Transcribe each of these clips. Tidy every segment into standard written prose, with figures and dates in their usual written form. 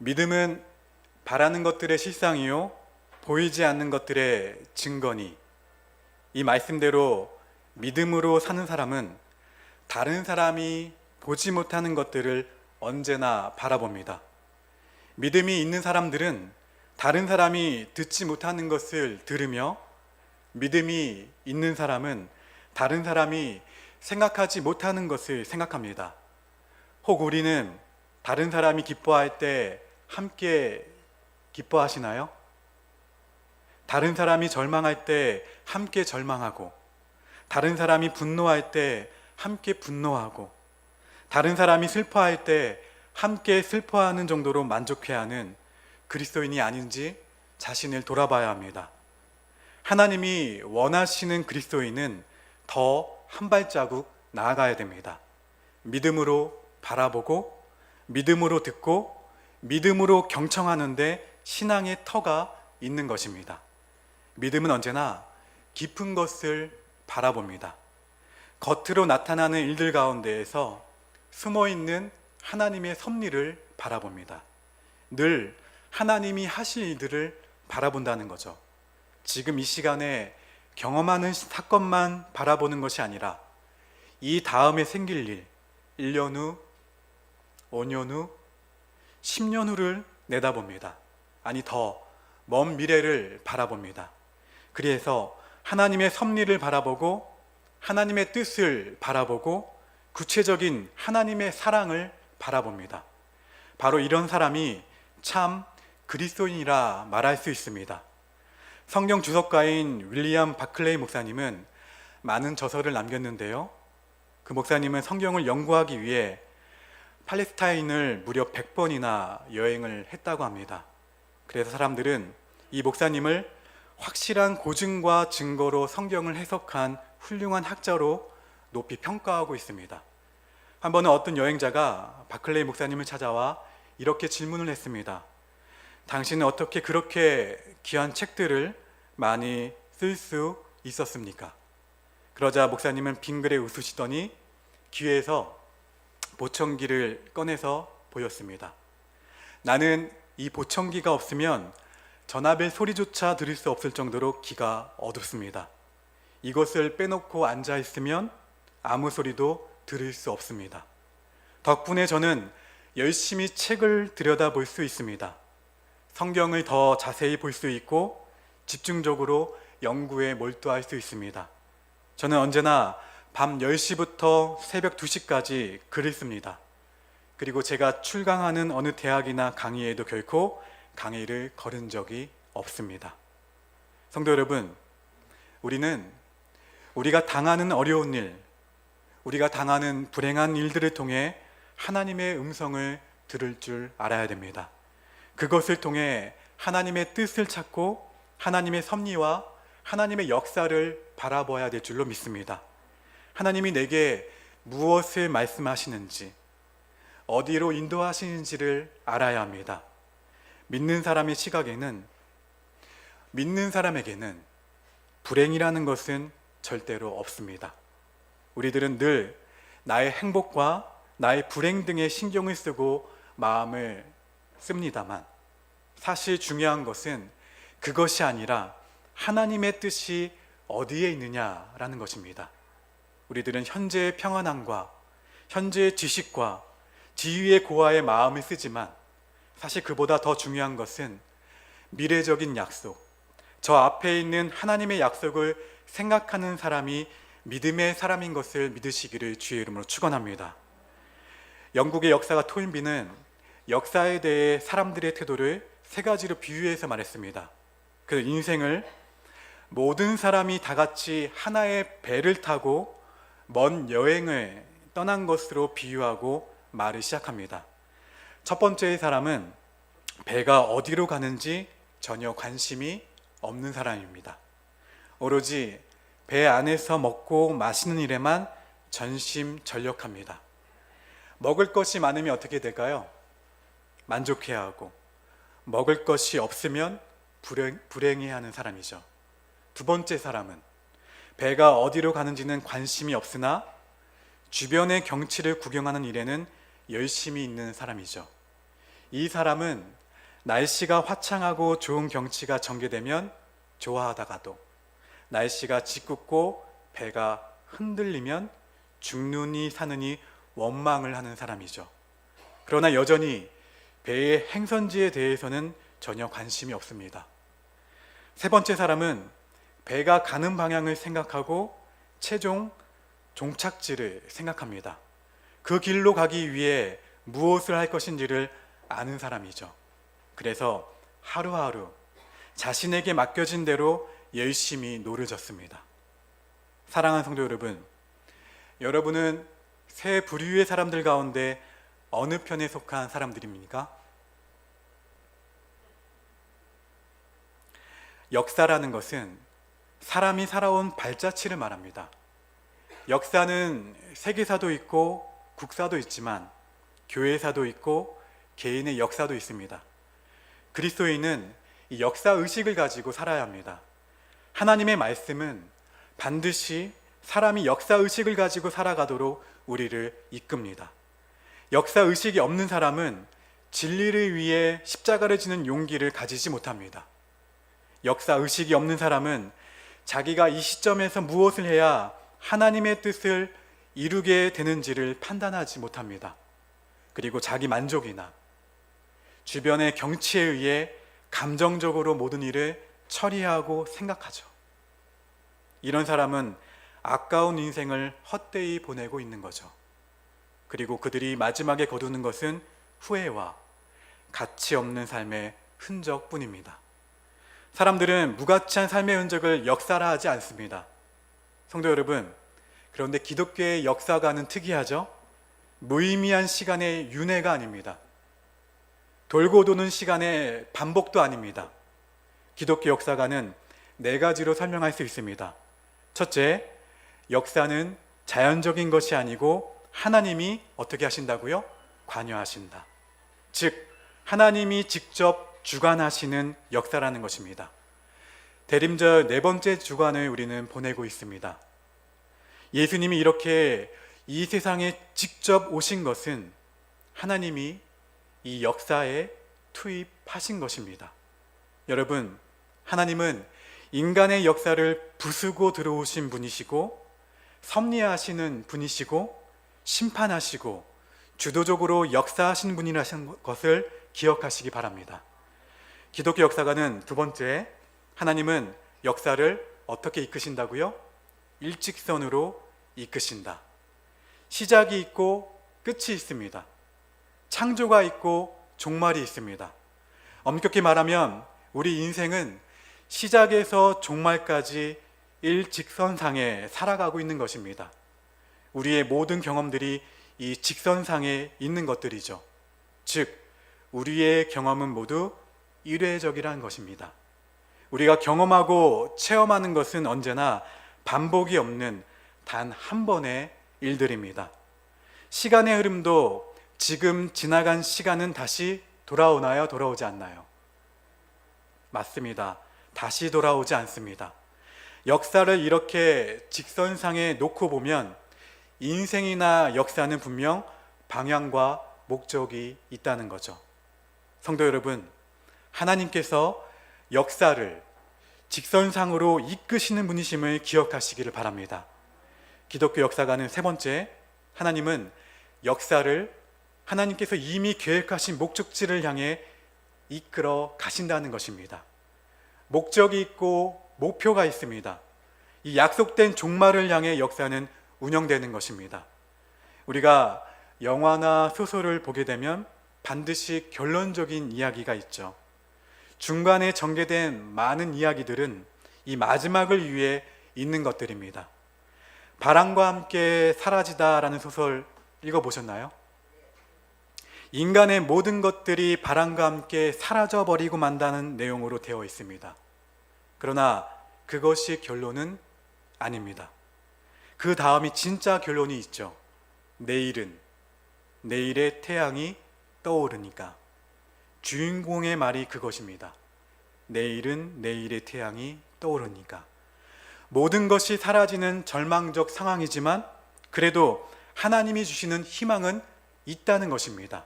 믿음은 바라는 것들의 실상이요 보이지 않는 것들의 증거니. 이 말씀대로 믿음으로 사는 사람은 다른 사람이 보지 못하는 것들을 언제나 바라봅니다. 믿음이 있는 사람들은 다른 사람이 듣지 못하는 것을 들으며, 믿음이 있는 사람은 다른 사람이 생각하지 못하는 것을 생각합니다. 혹 우리는 다른 사람이 기뻐할 때 함께 기뻐하시나요? 다른 사람이 절망할 때 함께 절망하고, 다른 사람이 분노할 때 함께 분노하고, 다른 사람이 슬퍼할 때 함께 슬퍼하는 정도로 만족해야 하는 그리스도인이 아닌지 자신을 돌아봐야 합니다. 하나님이 원하시는 그리스도인은 더 한 발자국 나아가야 됩니다. 믿음으로 바라보고, 믿음으로 듣고, 믿음으로 경청하는데 신앙의 터가 있는 것입니다. 믿음은 언제나 깊은 것을 바라봅니다. 겉으로 나타나는 일들 가운데에서 숨어있는 하나님의 섭리를 바라봅니다. 늘 하나님이 하실 일들을 바라본다는 거죠. 지금 이 시간에 경험하는 사건만 바라보는 것이 아니라 이 다음에 생길 일, 1년 후, 5년 후, 10년 후를 내다봅니다. 아니 더 먼 미래를 바라봅니다. 그래서 하나님의 섭리를 바라보고, 하나님의 뜻을 바라보고, 구체적인 하나님의 사랑을 바라봅니다. 바로 이런 사람이 참 그리스도인이라 말할 수 있습니다. 성경 주석가인 윌리엄 바클레이 목사님은 많은 저서를 남겼는데요, 그 목사님은 성경을 연구하기 위해 팔레스타인을 무려 100번이나 여행을 했다고 합니다. 그래서 사람들은 이 목사님을 확실한 고증과 증거로 성경을 해석한 훌륭한 학자로 높이 평가하고 있습니다. 한 번은 어떤 여행자가 바클레이 목사님을 찾아와 이렇게 질문을 했습니다. 당신은 어떻게 그렇게 귀한 책들을 많이 쓸 수 있었습니까? 그러자 목사님은 빙그레 웃으시더니 귀에서 보청기를 꺼내서 보였습니다. 나는 이 보청기가 없으면 전화벨 소리조차 들을 수 없을 정도로 귀가 어둡습니다. 이것을 빼놓고 앉아 있으면 아무 소리도 들을 수 없습니다. 덕분에 저는 열심히 책을 들여다볼 수 있습니다. 성경을 더 자세히 볼 수 있고 집중적으로 연구에 몰두할 수 있습니다. 저는 언제나 밤 10시부터 새벽 2시까지 글을 씁니다. 그리고 제가 출강하는 어느 대학이나 강의에도 결코 강의를 걸은 적이 없습니다. 성도 여러분, 우리가 당하는 어려운 일, 우리가 당하는 불행한 일들을 통해 하나님의 음성을 들을 줄 알아야 됩니다. 그것을 통해 하나님의 뜻을 찾고 하나님의 섭리와 하나님의 역사를 바라봐야 될 줄로 믿습니다. 하나님이 내게 무엇을 말씀하시는지, 어디로 인도하시는지를 알아야 합니다. 믿는 사람에게는 불행이라는 것은 절대로 없습니다. 우리들은 늘 나의 행복과 나의 불행 등에 신경을 쓰고 마음을 씁니다만, 사실 중요한 것은 그것이 아니라 하나님의 뜻이 어디에 있느냐라는 것입니다. 우리들은 현재의 평안함과 현재의 지식과 지위의 고하에 마음을 쓰지만, 사실 그보다 더 중요한 것은 미래적인 약속, 저 앞에 있는 하나님의 약속을 생각하는 사람이 믿음의 사람인 것을 믿으시기를 주의 이름으로 축원합니다. 영국의 역사가 토인비는 역사에 대해 사람들의 태도를 3가지로 비유해서 말했습니다. 그 인생을 모든 사람이 다 같이 하나의 배를 타고 먼 여행을 떠난 것으로 비유하고 말을 시작합니다. 첫 번째의 사람은 배가 어디로 가는지 전혀 관심이 없는 사람입니다. 오로지 배 안에서 먹고 마시는 일에만 전심전력합니다. 먹을 것이 많으면 어떻게 될까요? 만족해야 하고, 먹을 것이 없으면 불행해하는 사람이죠. 두 번째 사람은 배가 어디로 가는지는 관심이 없으나 주변의 경치를 구경하는 일에는 열심히 있는 사람이죠. 이 사람은 날씨가 화창하고 좋은 경치가 전개되면 좋아하다가도 날씨가 짓궂고 배가 흔들리면 죽느니 사느니 원망을 하는 사람이죠. 그러나 여전히 배의 행선지에 대해서는 전혀 관심이 없습니다. 세 번째 사람은 배가 가는 방향을 생각하고 최종 종착지를 생각합니다. 그 길로 가기 위해 무엇을 할 것인지를 아는 사람이죠. 그래서 하루하루 자신에게 맡겨진 대로 열심히 노려졌습니다. 사랑하는 성도 여러분, 여러분은 세 부류의 사람들 가운데 어느 편에 속한 사람들입니까? 역사라는 것은 사람이 살아온 발자취를 말합니다. 역사는 세계사도 있고 국사도 있지만 교회사도 있고 개인의 역사도 있습니다. 그리스도인은 이 역사 의식을 가지고 살아야 합니다. 하나님의 말씀은 반드시 사람이 역사 의식을 가지고 살아가도록 우리를 이끕니다. 역사 의식이 없는 사람은 진리를 위해 십자가를 지는 용기를 가지지 못합니다. 역사 의식이 없는 사람은 자기가 이 시점에서 무엇을 해야 하나님의 뜻을 이루게 되는지를 판단하지 못합니다. 그리고 자기 만족이나 주변의 경치에 의해 감정적으로 모든 일을 처리하고 생각하죠. 이런 사람은 아까운 인생을 헛되이 보내고 있는 거죠. 그리고 그들이 마지막에 거두는 것은 후회와 가치 없는 삶의 흔적뿐입니다. 사람들은 무가치한 삶의 흔적을 역사화하지 않습니다. 성도 여러분, 그런데 기독교의 역사가는 특이하죠? 무의미한 시간의 윤회가 아닙니다. 돌고 도는 시간의 반복도 아닙니다. 기독교 역사가는 네 가지로 설명할 수 있습니다. 첫째, 역사는 자연적인 것이 아니고 하나님이 어떻게 하신다고요? 관여하신다. 즉, 하나님이 직접 주관하시는 역사라는 것입니다. 대림절 네 번째 주간을 우리는 보내고 있습니다. 예수님이 이렇게 이 세상에 직접 오신 것은 하나님이 이 역사에 투입하신 것입니다. 여러분, 하나님은 인간의 역사를 부수고 들어오신 분이시고 섭리하시는 분이시고 심판하시고 주도적으로 역사하신 분이라는 것을 기억하시기 바랍니다. 기독교 역사가는 두 번째, 하나님은 역사를 어떻게 이끄신다고요? 일직선으로 이끄신다. 시작이 있고 끝이 있습니다. 창조가 있고 종말이 있습니다. 엄격히 말하면 우리 인생은 시작에서 종말까지 일직선상에 살아가고 있는 것입니다. 우리의 모든 경험들이 이 직선상에 있는 것들이죠. 즉, 우리의 경험은 모두 일회적이라는 것입니다. 우리가 경험하고 체험하는 것은 언제나 반복이 없는 단 한 번의 일들입니다. 시간의 흐름도 지금 지나간 시간은 다시 돌아오나요? 돌아오지 않나요? 맞습니다. 다시 돌아오지 않습니다. 역사를 이렇게 직선상에 놓고 보면 인생이나 역사는 분명 방향과 목적이 있다는 거죠. 성도 여러분, 하나님께서 역사를 직선상으로 이끄시는 분이심을 기억하시기를 바랍니다. 기독교 역사가는 세 번째, 하나님은 역사를 하나님께서 이미 계획하신 목적지를 향해 이끌어 가신다는 것입니다. 목적이 있고 목표가 있습니다. 이 약속된 종말을 향해 역사는 운영되는 것입니다. 우리가 영화나 소설을 보게 되면 반드시 결론적인 이야기가 있죠. 중간에 전개된 많은 이야기들은 이 마지막을 위해 있는 것들입니다. 바람과 함께 사라지다라는 소설 읽어보셨나요? 인간의 모든 것들이 바람과 함께 사라져버리고 만다는 내용으로 되어 있습니다. 그러나 그것이 결론은 아닙니다. 그 다음이 진짜 결론이 있죠. 내일은 내일의 태양이 떠오르니까. 주인공의 말이 그것입니다. 내일은 내일의 태양이 떠오르니까. 모든 것이 사라지는 절망적 상황이지만 그래도 하나님이 주시는 희망은 있다는 것입니다.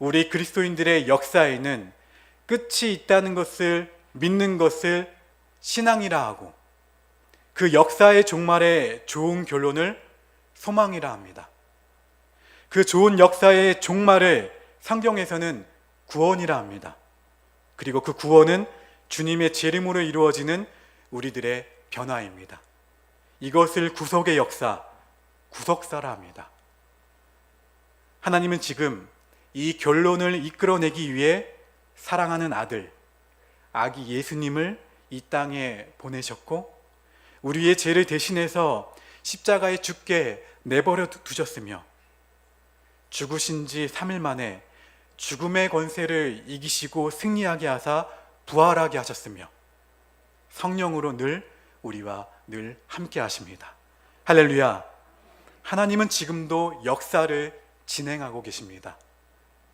우리 그리스도인들의 역사에는 끝이 있다는 것을 믿는 것을 신앙이라 하고, 그 역사의 종말의 좋은 결론을 소망이라 합니다. 그 좋은 역사의 종말을 성경에서는 구원이라 합니다. 그리고 그 구원은 주님의 재림으로 이루어지는 우리들의 변화입니다. 이것을 구속의 역사, 구속사라 합니다. 하나님은 지금 이 결론을 이끌어내기 위해 사랑하는 아기 예수님을 이 땅에 보내셨고, 우리의 죄를 대신해서 십자가에 죽게 내버려 두셨으며, 죽으신 지 3일 만에 죽음의 권세를 이기시고 승리하게 하사 부활하게 하셨으며, 성령으로 우리와 늘 함께 하십니다. 할렐루야. 하나님은 지금도 역사를 진행하고 계십니다.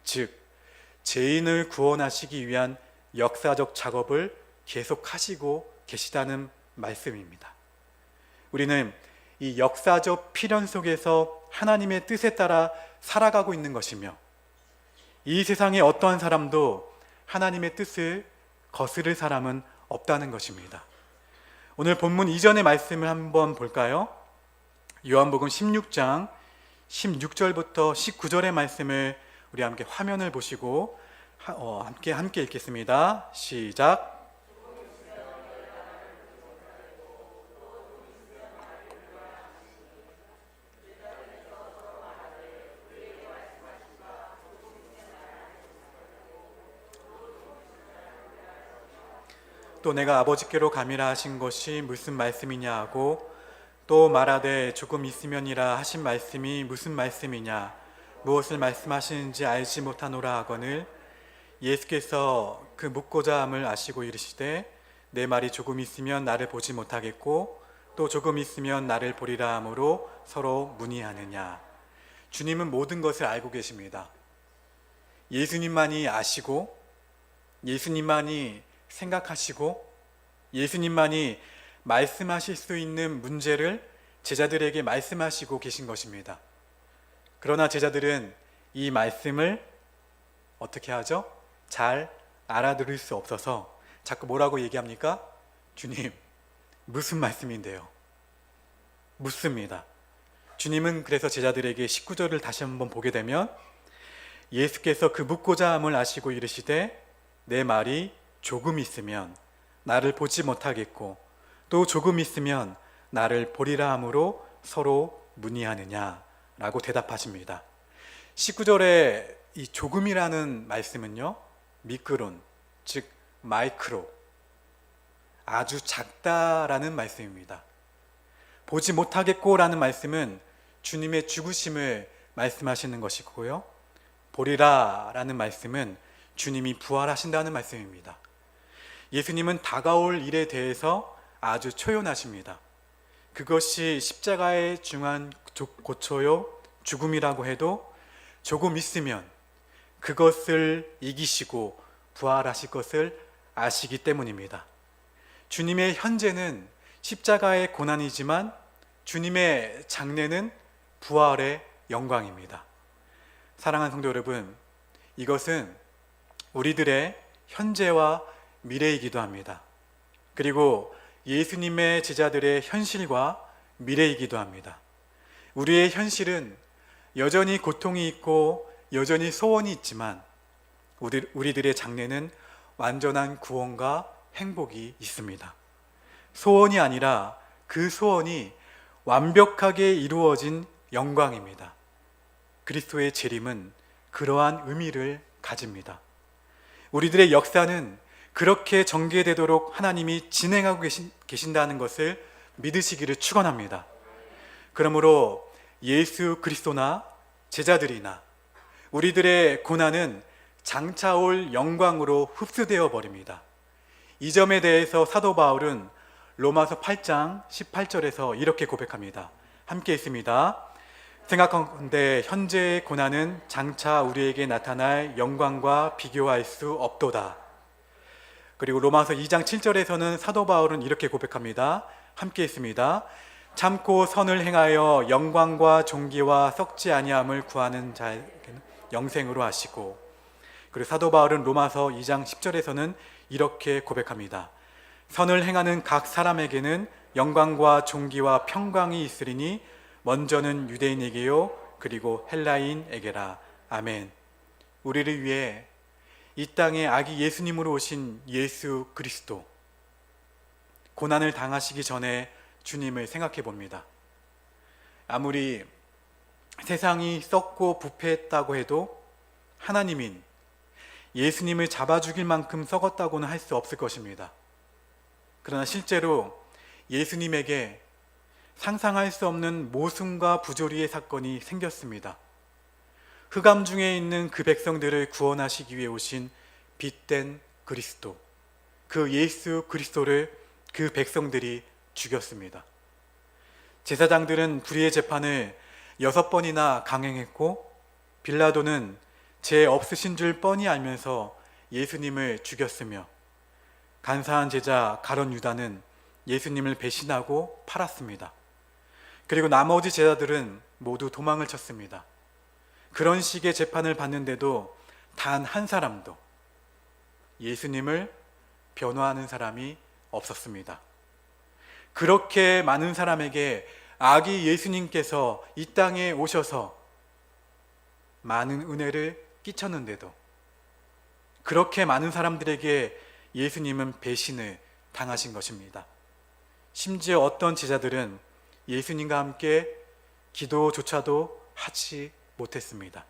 즉, 죄인을 구원하시기 위한 역사적 작업을 계속하시고 계시다는 말씀입니다. 우리는 이 역사적 필연 속에서 하나님의 뜻에 따라 살아가고 있는 것이며, 이 세상의 어떠한 사람도 하나님의 뜻을 거스를 사람은 없다는 것입니다. 오늘 본문 이전의 말씀을 한번 볼까요? 요한복음 16장 16절부터 19절의 말씀을 우리 함께 화면을 보시고 함께 읽겠습니다. 시작. 또 내가 아버지께로 가미라 하신 것이 무슨 말씀이냐 하고, 또 말하되 조금 있으면이라 하신 말씀이 무슨 말씀이냐, 무엇을 말씀하시는지 알지 못하노라 하거늘, 예수께서 그 묻고자 함을 아시고 이르시되 내 말이 조금 있으면 나를 보지 못하겠고 또 조금 있으면 나를 보리라 하므로 서로 문의하느냐. 주님은 모든 것을 알고 계십니다. 예수님만이 아시고, 예수님만이 생각하시고, 예수님만이 말씀하실 수 있는 문제를 제자들에게 말씀하시고 계신 것입니다. 그러나 제자들은 이 말씀을 어떻게 하죠? 잘 알아들을 수 없어서 자꾸 뭐라고 얘기합니까? 주님, 무슨 말씀인데요? 묻습니다. 주님은 그래서 제자들에게 19절을 다시 한번 보게 되면, 예수께서 그 묻고자 함을 아시고 이르시되 내 말이 조금 있으면 나를 보지 못하겠고 또 조금 있으면 나를 보리라 함으로 서로 문의하느냐 라고 대답하십니다. 19절에 이 조금이라는 말씀은요, 미크론, 즉 마이크로, 아주 작다라는 말씀입니다. 보지 못하겠고 라는 말씀은 주님의 죽으심을 말씀하시는 것이고요, 보리라 라는 말씀은 주님이 부활하신다는 말씀입니다. 예수님은 다가올 일에 대해서 아주 초연하십니다. 그것이 십자가의 중한 고초요 죽음이라고 해도 조금 있으면 그것을 이기시고 부활하실 것을 아시기 때문입니다. 주님의 현재는 십자가의 고난이지만 주님의 장래는 부활의 영광입니다. 사랑하는 성도 여러분, 이것은 우리들의 현재와 미래이기도 합니다. 그리고 예수님의 제자들의 현실과 미래이기도 합니다. 우리의 현실은 여전히 고통이 있고 여전히 소원이 있지만 우리들의 장래는 완전한 구원과 행복이 있습니다. 소원이 아니라 그 소원이 완벽하게 이루어진 영광입니다. 그리스도의 재림은 그러한 의미를 가집니다. 우리들의 역사는 그렇게 전개되도록 하나님이 진행하고 계신다는 것을 믿으시기를 축원합니다. 그러므로 예수 그리스도나 제자들이나 우리들의 고난은 장차 올 영광으로 흡수되어 버립니다. 이 점에 대해서 사도 바울은 로마서 8장 18절에서 이렇게 고백합니다. 함께 읽습니다. 생각하건대 현재의 고난은 장차 우리에게 나타날 영광과 비교할 수 없도다. 그리고 로마서 2장 7절에서는 사도 바울은 이렇게 고백합니다. 함께 읽습니다. 참고 선을 행하여 영광과 존귀와 썩지 아니함을 구하는 자에게는 영생으로 하시고, 그리고 사도 바울은 로마서 2장 10절에서는 이렇게 고백합니다. 선을 행하는 각 사람에게는 영광과 존귀와 평강이 있으리니 먼저는 유대인에게요 그리고 헬라인에게라. 아멘. 우리를 위해 이 땅에 아기 예수님으로 오신 예수 그리스도, 고난을 당하시기 전에 주님을 생각해 봅니다. 아무리 세상이 썩고 부패했다고 해도 하나님인 예수님을 잡아 죽일 만큼 썩었다고는 할 수 없을 것입니다. 그러나 실제로 예수님에게 상상할 수 없는 모순과 부조리의 사건이 생겼습니다. 흑암 중에 있는 그 백성들을 구원하시기 위해 오신 빛된 그리스도, 그 예수 그리스도를 그 백성들이 죽였습니다. 제사장들은 불의의 재판을 6번이나 강행했고, 빌라도는 죄 없으신 줄 뻔히 알면서 예수님을 죽였으며, 간사한 제자 가룟 유다는 예수님을 배신하고 팔았습니다. 그리고 나머지 제자들은 모두 도망을 쳤습니다. 그런 식의 재판을 받는데도 단 한 사람도 예수님을 변호하는 사람이 없었습니다. 그렇게 많은 사람에게 아기 예수님께서 이 땅에 오셔서 많은 은혜를 끼쳤는데도, 그렇게 많은 사람들에게 예수님은 배신을 당하신 것입니다. 심지어 어떤 제자들은 예수님과 함께 기도조차도 하지 못했습니다.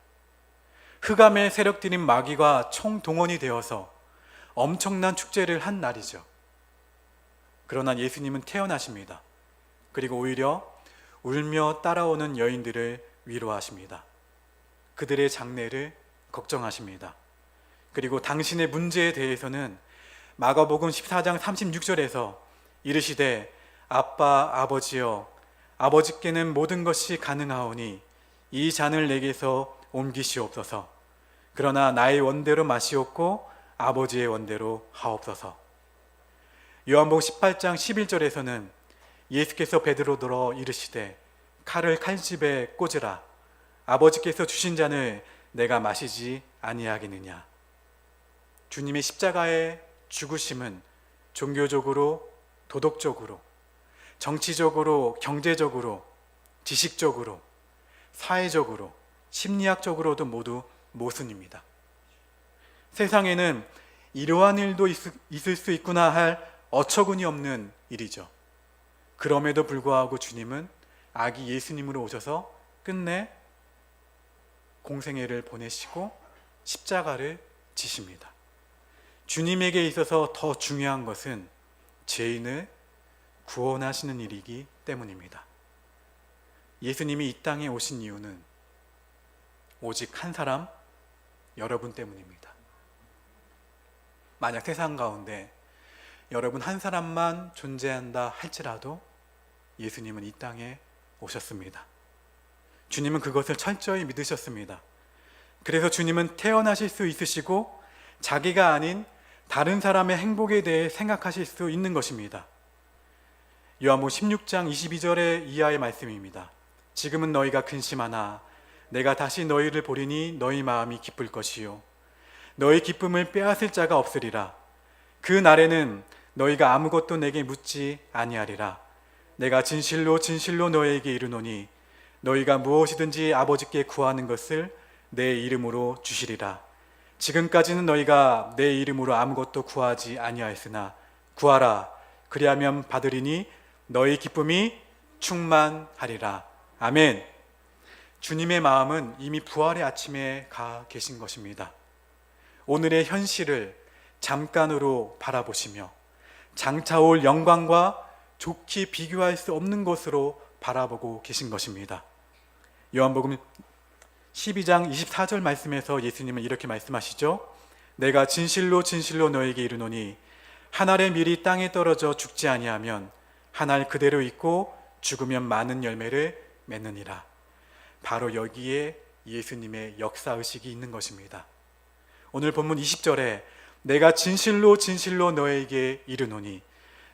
흑암의 세력들인 마귀가 총동원이 되어서 엄청난 축제를 한 날이죠. 그러나 예수님은 태어나십니다. 그리고 오히려 울며 따라오는 여인들을 위로하십니다. 그들의 장례를 걱정하십니다. 그리고 당신의 문제에 대해서는 마가복음 14장 36절에서 이르시되 아빠 아버지여, 아버지께는 모든 것이 가능하오니 이 잔을 내게서 옮기시옵소서. 그러나 나의 원대로 마시옵고 아버지의 원대로 하옵소서. 요한복음 18장 11절에서는 예수께서 베드로더러 이르시되 칼을 칼집에 꽂으라. 아버지께서 주신 잔을 내가 마시지 아니하겠느냐. 주님의 십자가의 죽으심은 종교적으로, 도덕적으로, 정치적으로, 경제적으로, 지식적으로, 사회적으로, 심리학적으로도 모두 모순입니다. 세상에는 이러한 일도 있을 수 있구나 할 어처구니 없는 일이죠. 그럼에도 불구하고 주님은 아기 예수님으로 오셔서 끝내 공생애를 보내시고 십자가를 지십니다. 주님에게 있어서 더 중요한 것은 죄인을 구원하시는 일이기 때문입니다. 예수님이 이 땅에 오신 이유는 오직 한 사람, 여러분 때문입니다. 만약 세상 가운데 여러분 한 사람만 존재한다 할지라도 예수님은 이 땅에 오셨습니다. 주님은 그것을 철저히 믿으셨습니다. 그래서 주님은 태어나실 수 있으시고 자기가 아닌 다른 사람의 행복에 대해 생각하실 수 있는 것입니다. 요한복음 16장 22절의 이하의 말씀입니다. 지금은 너희가 근심하나 내가 다시 너희를 보리니 너희 마음이 기쁠 것이요 너희 기쁨을 빼앗을 자가 없으리라. 그 날에는 너희가 아무것도 내게 묻지 아니하리라. 내가 진실로 진실로 너희에게 이르노니 너희가 무엇이든지 아버지께 구하는 것을 내 이름으로 주시리라. 지금까지는 너희가 내 이름으로 아무것도 구하지 아니하였으나 구하라. 그리하면 받으리니 너희 기쁨이 충만하리라. 아멘. 주님의 마음은 이미 부활의 아침에 가 계신 것입니다. 오늘의 현실을 잠깐으로 바라보시며 장차 올 영광과 좋게 비교할 수 없는 것으로 바라보고 계신 것입니다. 요한복음 12장 24절 말씀에서 예수님은 이렇게 말씀하시죠. 내가 진실로 진실로 너에게 이르노니 한 알의 밀이 땅에 떨어져 죽지 아니하면 한 알 그대로 있고 죽으면 많은 열매를 맺느니라. 바로 여기에 예수님의 역사의식이 있는 것입니다. 오늘 본문 20절에 내가 진실로 진실로 너에게 이르노니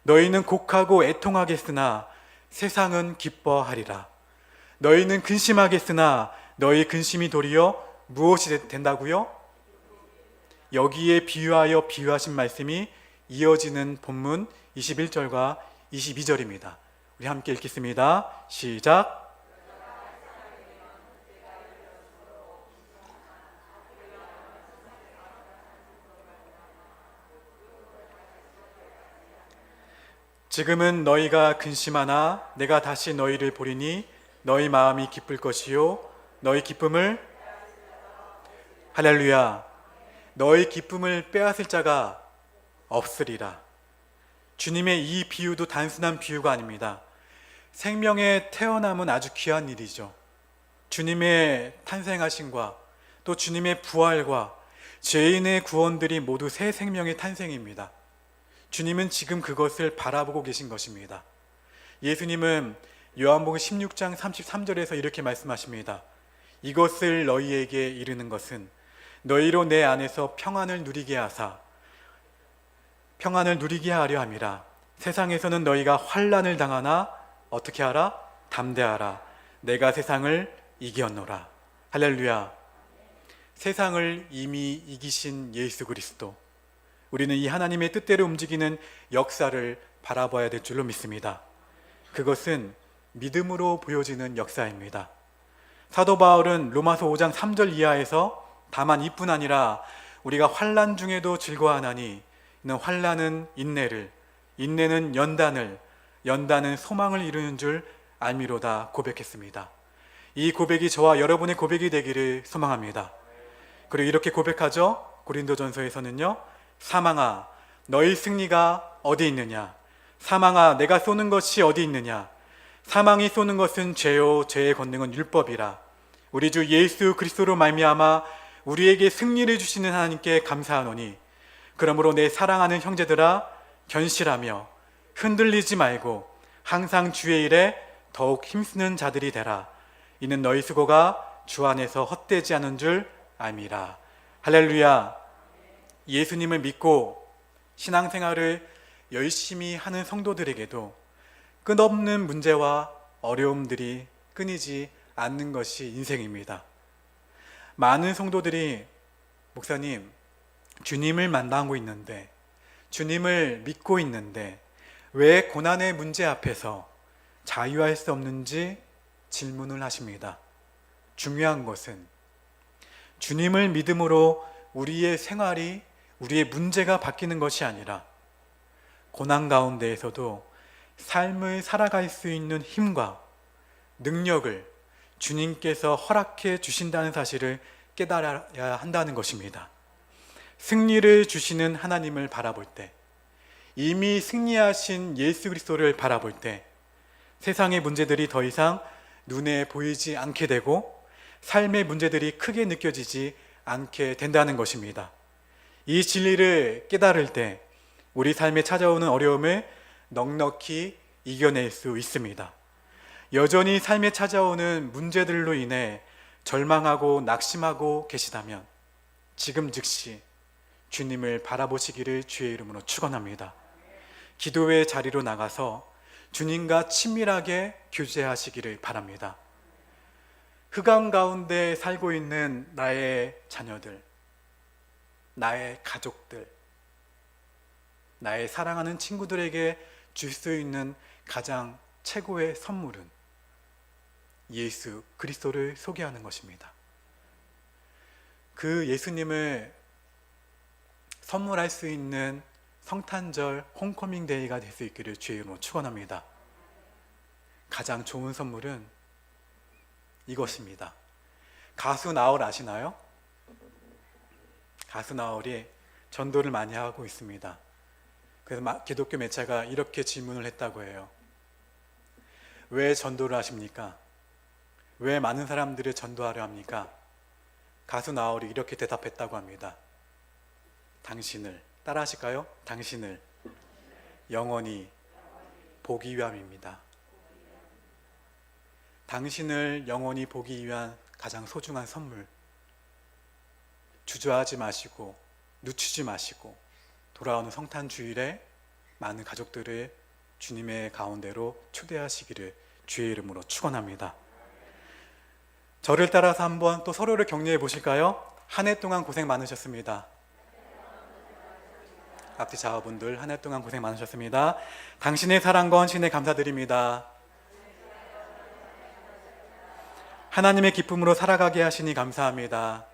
너희는 곡하고 애통하겠으나 세상은 기뻐하리라. 너희는 근심하겠으나 너희 근심이 도리어 무엇이 된다고요? 여기에 비유하여 비유하신 말씀이 이어지는 본문 21절과 22절입니다. 우리 함께 읽겠습니다. 시작. 지금은 너희가 근심하나 내가 다시 너희를 보리니 너희 마음이 기쁠 것이요 너희 기쁨을 할렐루야 너희 기쁨을 빼앗을 자가 없으리라. 주님의 이 비유도 단순한 비유가 아닙니다. 생명의 태어남은 아주 귀한 일이죠. 주님의 탄생하심과 또 주님의 부활과 죄인의 구원들이 모두 새 생명의 탄생입니다. 주님은 지금 그것을 바라보고 계신 것입니다. 예수님은 요한복음 16장 33절에서 이렇게 말씀하십니다. 이것을 너희에게 이르는 것은 너희로 내 안에서 평안을 누리게 하사 평안을 누리게 하려 함이라. 세상에서는 너희가 환난을 당하나 어떻게 하라? 담대하라. 내가 세상을 이겼노라. 할렐루야. 세상을 이미 이기신 예수 그리스도, 우리는 이 하나님의 뜻대로 움직이는 역사를 바라봐야 될 줄로 믿습니다. 그것은 믿음으로 보여지는 역사입니다. 사도 바울은 로마서 5장 3절 이하에서 다만 이뿐 아니라 우리가 환난 중에도 즐거워하나니 이는 환난은 인내를, 인내는 연단을, 연단은 소망을 이루는 줄 알미로다 고백했습니다. 이 고백이 저와 여러분의 고백이 되기를 소망합니다. 그리고 이렇게 고백하죠. 고린도전서에서는요. 사망아 너희 승리가 어디 있느냐? 사망아 내가 쏘는 것이 어디 있느냐? 사망이 쏘는 것은 죄요 죄의 권능은 율법이라. 우리 주 예수 그리스도로 말미암아 우리에게 승리를 주시는 하나님께 감사하노니 그러므로 내 사랑하는 형제들아 견실하며 흔들리지 말고 항상 주의 일에 더욱 힘쓰는 자들이 되라. 이는 너희 수고가 주 안에서 헛되지 않은 줄 알미라. 할렐루야. 예수님을 믿고 신앙생활을 열심히 하는 성도들에게도 끝없는 문제와 어려움들이 끊이지 않는 것이 인생입니다. 많은 성도들이 목사님, 주님을 만나고 있는데, 주님을 믿고 있는데 왜 고난의 문제 앞에서 자유할 수 없는지 질문을 하십니다. 중요한 것은 주님을 믿음으로 우리의 생활이, 우리의 문제가 바뀌는 것이 아니라 고난 가운데에서도 삶을 살아갈 수 있는 힘과 능력을 주님께서 허락해 주신다는 사실을 깨달아야 한다는 것입니다. 승리를 주시는 하나님을 바라볼 때, 이미 승리하신 예수 그리스도를 바라볼 때 세상의 문제들이 더 이상 눈에 보이지 않게 되고 삶의 문제들이 크게 느껴지지 않게 된다는 것입니다. 이 진리를 깨달을 때 우리 삶에 찾아오는 어려움을 넉넉히 이겨낼 수 있습니다. 여전히 삶에 찾아오는 문제들로 인해 절망하고 낙심하고 계시다면 지금 즉시 주님을 바라보시기를 주의 이름으로 축원합니다. 기도의 자리로 나가서 주님과 친밀하게 교제하시기를 바랍니다. 흑암 가운데 살고 있는 나의 자녀들, 나의 가족들, 나의 사랑하는 친구들에게 줄 수 있는 가장 최고의 선물은 예수 그리스도를 소개하는 것입니다. 그 예수님을 선물할 수 있는 성탄절 홈커밍 데이가 될 수 있기를 주의 이름으로 축원합니다. 가장 좋은 선물은 이것입니다. 가수 나얼 아시나요? 가수 나얼이 전도를 많이 하고 있습니다. 그래서 기독교 매체가 이렇게 질문을 했다고 해요. 왜 전도를 하십니까? 왜 많은 사람들을 전도하려 합니까? 가수 나얼이 이렇게 대답했다고 합니다. 당신을, 따라 하실까요? 당신을 영원히 보기 위함입니다. 당신을 영원히 보기 위한 가장 소중한 선물, 주저하지 마시고 늦추지 마시고 돌아오는 성탄 주일에 많은 가족들을 주님의 가운데로 초대하시기를 주의 이름으로 축원합니다. 저를 따라서 한번 또 서로를 격려해 보실까요? 한 해 동안 고생 많으셨습니다. 앞뒤 자화분들 한 해 동안 고생 많으셨습니다. 당신의 사랑과 헌신에 감사드립니다. 하나님의 기쁨으로 살아가게 하시니 감사합니다.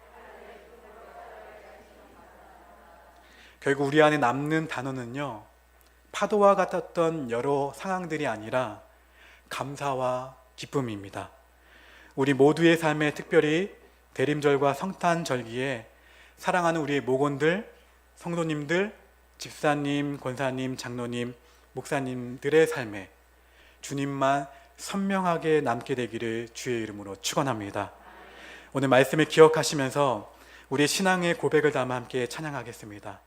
결국 우리 안에 남는 단어는요, 파도와 같았던 여러 상황들이 아니라 감사와 기쁨입니다. 우리 모두의 삶에, 특별히 대림절과 성탄절기에 사랑하는 우리의 목원들, 성도님들, 집사님, 권사님, 장로님, 목사님들의 삶에 주님만 선명하게 남게 되기를 주의 이름으로 축원합니다. 오늘 말씀을 기억하시면서 우리의 신앙의 고백을 담아 함께 찬양하겠습니다.